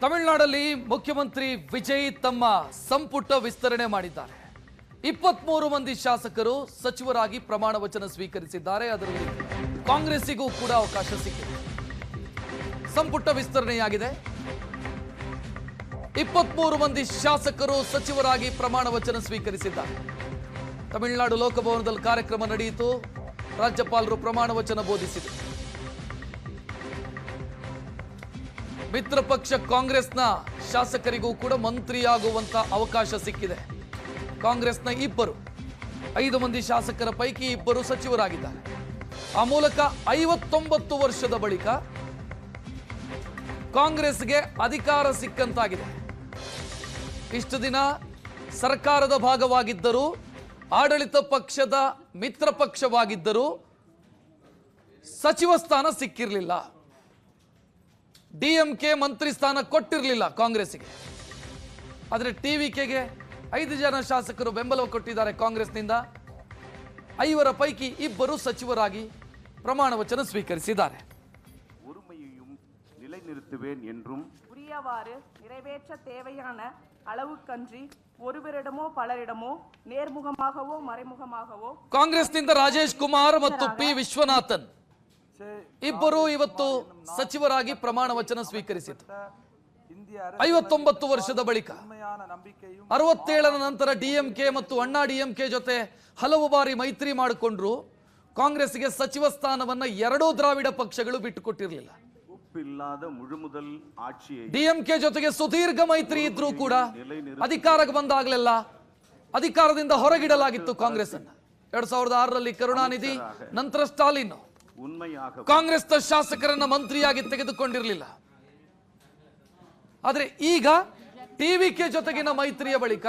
ತಮಿಳುನಾಡಲ್ಲಿ ಮುಖ್ಯಮಂತ್ರಿ ವಿಜಯ್ ತಮ್ಮ ಸಂಪುಟ ವಿಸ್ತರಣೆ ಮಾಡಿದ್ದಾರೆ. 23 ಮಂದಿ ಶಾಸಕರು ಸಚಿವರಾಗಿ ಪ್ರಮಾಣ ವಚನ ಸ್ವೀಕರಿಸಿದ್ದಾರೆ. ಅದರಲ್ಲಿ ಕಾಂಗ್ರೆಸ್ಸಿಗೂ ಕೂಡ ಅವಕಾಶ ಸಿಕ್ಕಿದೆ. ಸಂಪುಟ ವಿಸ್ತರಣೆಯಾಗಿದೆ. 23 ಮಂದಿ ಶಾಸಕರು ಸಚಿವರಾಗಿ ಪ್ರಮಾಣ ವಚನ ಸ್ವೀಕರಿಸಿದ್ದಾರೆ. ತಮಿಳುನಾಡು ಲೋಕಭವನದಲ್ಲಿ ಕಾರ್ಯಕ್ರಮ ನಡೆಯಿತು. ರಾಜ್ಯಪಾಲರು ಪ್ರಮಾಣ ವಚನ ಬೋಧಿಸಿದರು. ಮಿತ್ರ ಪಕ್ಷ ಕಾಂಗ್ರೆಸ್ನ ಶಾಸಕರಿಗೂ ಕೂಡ ಮಂತ್ರಿಯಾಗುವಂತ ಅವಕಾಶ ಸಿಕ್ಕಿದೆ. ಕಾಂಗ್ರೆಸ್ನ 5 ಮಂದಿ ಶಾಸಕರ ಪೈಕಿ 2 ಸಚಿವರಾಗಿದ್ದಾರೆ. ಆ ಮೂಲಕ 59 ವರ್ಷದ ಬಳಿಕ ಕಾಂಗ್ರೆಸ್ಗೆ ಅಧಿಕಾರ ಸಿಕ್ಕಂತಾಗಿದೆ. ಇಷ್ಟು ದಿನ ಸರ್ಕಾರದ ಭಾಗವಾಗಿದ್ದರೂ, ಆಡಳಿತ ಪಕ್ಷದ ಮಿತ್ರ ಪಕ್ಷವಾಗಿದ್ದರೂ ಸಚಿವ ಸ್ಥಾನ ಸಿಕ್ಕಿರಲಿಲ್ಲ. ಡಿಎಂಕೆ ಮಂತ್ರಿ ಸ್ಥಾನ ಕೊಟ್ಟಿರಲಿಲ್ಲ ಕಾಂಗ್ರೆಸ್ಸಿಗೆ. ಆದರೆ ಟಿವಿಕೆಗೆ 5 ಜನ ಶಾಸಕರು ಬೆಂಬಲ ಕೊಟ್ಟಿದ್ದಾರೆ ಕಾಂಗ್ರೆಸ್ನಿಂದ. 5 ಪೈಕಿ 2 ಸಚಿವರಾಗಿ ಪ್ರಮಾಣ ವಚನ ಸ್ವೀಕರಿಸಿದ್ದಾರೆ. உரிமையையும் நிலைநிறுத்துவேன் என்றும் உரியவாறு நிறைவேற்ற தேவையான அளவுக்கன்றி ஒருவரிடமோ பலரிடமோ நேர்முகமாகவோ மறைமுகமாகவೋ ಕಾಂಗ್ರೆಸ್ನಿಂದ ರಾಜೇಶ್ ಕುಮಾರ್ ಮತ್ತು ಪಿ ವಿಶ್ವನಾಥನ್ ಇಬ್ಬರು ಇವತ್ತು ಸಚಿವರಾಗಿ ಪ್ರಮಾಣ ವಚನ ಸ್ವೀಕರಿಸಿತು. 59 ವರ್ಷದ ಬಳಿಕ 67ರ ನಂತರ ಡಿಎಂಕೆ ಮತ್ತು ಅಣ್ಣಾ ಡಿಎಂಕೆ ಜೊತೆ ಹಲವು ಬಾರಿ ಮೈತ್ರಿ ಮಾಡಿಕೊಂಡ್ರು. ಕಾಂಗ್ರೆಸ್ಗೆ ಸಚಿವ ಸ್ಥಾನವನ್ನ 2 ದ್ರಾವಿಡ ಪಕ್ಷಗಳು ಬಿಟ್ಟುಕೊಟ್ಟಿರಲಿಲ್ಲ. ಡಿಎಂಕೆ ಜೊತೆಗೆ ಸುದೀರ್ಘ ಮೈತ್ರಿ ಇದ್ರೂ ಕೂಡ ಅಧಿಕಾರಕ್ಕೆ ಬಂದಾಗಲೆಲ್ಲ ಅಧಿಕಾರದಿಂದ ಹೊರಗಿಡಲಾಗಿತ್ತು ಕಾಂಗ್ರೆಸ್ ಅನ್ನ. 2006ರಲ್ಲಿ ಕರುಣಾನಿಧಿ, ನಂತರ ಸ್ಟಾಲಿನ್ ಕಾಂಗ್ರೆಸ್ನ ಶಾಸಕರನ್ನ ಮಂತ್ರಿಯಾಗಿ ತೆಗೆದುಕೊಂಡಿರಲಿಲ್ಲ. ಆದರೆ ಈಗ ಟಿವಿಕೆ ಜೊತೆಗಿನ ಮೈತ್ರಿಯ ಬಳಿಕ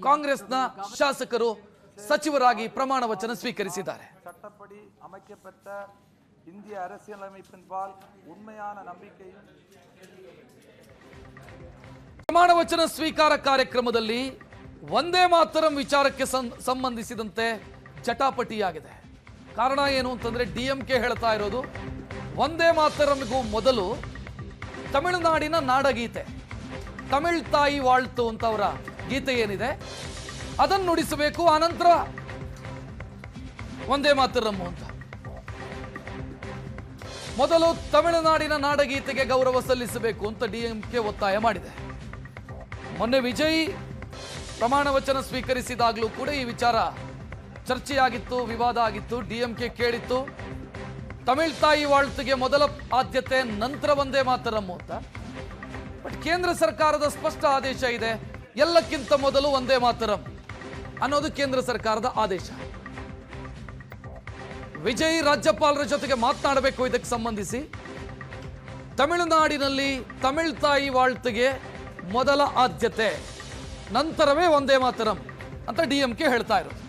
ಕಾಂಗ್ರೆಸ್ನ ಶಾಸಕರು ಸಚಿವರಾಗಿ ಪ್ರಮಾಣ ವಚನ ಸ್ವೀಕರಿಸಿದ್ದಾರೆ. ಚಟ್ಟಪಡಿ அமைக்கப்பட்ட இந்திய அரசியலமைப்பின்பால் உண்மையான ನಂಬಿಕೆಯು. ಪ್ರಮಾಣ ವಚನ ಸ್ವೀಕಾರ ಕಾರ್ಯಕ್ರಮದಲ್ಲಿ ವಂದೇ ಮಾತರಂ ವಿಚಾರಕ್ಕೆ ಸಂಬಂಧಿಸಿದಂತೆ ಜಟಾಪಟಿಯಾಗಿದೆ. ಕಾರಣ ಏನು ಅಂತಂದ್ರೆ, ಡಿಎಂಕೆ ಹೇಳ್ತಾ ಇರೋದು ವಂದೇ ಮಾತರಂಗೂ ಮೊದಲು ತಮಿಳುನಾಡಿನ ನಾಡಗೀತೆ ತಮಿಳ್ ತಾಯಿ ವಾಳ್ತು ಅಂತ ಅವರ ಗೀತೆ ಏನಿದೆ ಅದನ್ನು ನುಡಿಸಬೇಕು, ಆನಂತರ ವಂದೇ ಮಾತರಂ ಅಂತ. ಮೊದಲು ತಮಿಳುನಾಡಿನ ನಾಡಗೀತೆಗೆ ಗೌರವ ಸಲ್ಲಿಸಬೇಕು ಅಂತ ಡಿಎಂಕೆ ಒತ್ತಾಯ ಮಾಡಿದೆ. ಮೊನ್ನೆ ವಿಜಯ್ ಪ್ರಮಾಣ ವಚನ ಸ್ವೀಕರಿಸಿದಾಗಲೂ ಕೂಡ ಈ ವಿಚಾರ ಚರ್ಚೆಯಾಗಿತ್ತು, ವಿವಾದ ಆಗಿತ್ತು. ಡಿಎಂಕೆ ಕೇಳಿತ್ತು ತಮಿಳ್ ತಾಯಿ ವಾಳ್ತಿಗೆ ಮೊದಲ ಆದ್ಯತೆ, ನಂತರ ವಂದೇ ಮಾತರಂ ಅಂತ. ಬಟ್ ಕೇಂದ್ರ ಸರ್ಕಾರದ ಸ್ಪಷ್ಟ ಆದೇಶ ಇದೆ, ಎಲ್ಲಕ್ಕಿಂತ ಮೊದಲು ವಂದೇ ಮಾತರಂ ಅನ್ನೋದು ಕೇಂದ್ರ ಸರ್ಕಾರದ ಆದೇಶ. ವಿಜಯ್ ರಾಜ್ಯಪಾಲರ ಜೊತೆಗೆ ಮಾತನಾಡಬೇಕು ಇದಕ್ಕೆ ಸಂಬಂಧಿಸಿ. ತಮಿಳುನಾಡಿನಲ್ಲಿ ತಮಿಳ್ ತಾಯಿ ವಾಳ್ತಿಗೆ ಮೊದಲ ಆದ್ಯತೆ, ನಂತರವೇ ವಂದೇ ಮಾತರಂ ಅಂತ ಡಿಎಂಕೆ ಹೇಳ್ತಾ ಇರೋದು.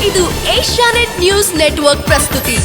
ಇದು ಏಷ್ಯಾನೆಟ್ ನ್ಯೂಸ್ ನೆಟ್ವರ್ಕ್ ಪ್ರಸ್ತುತಿ.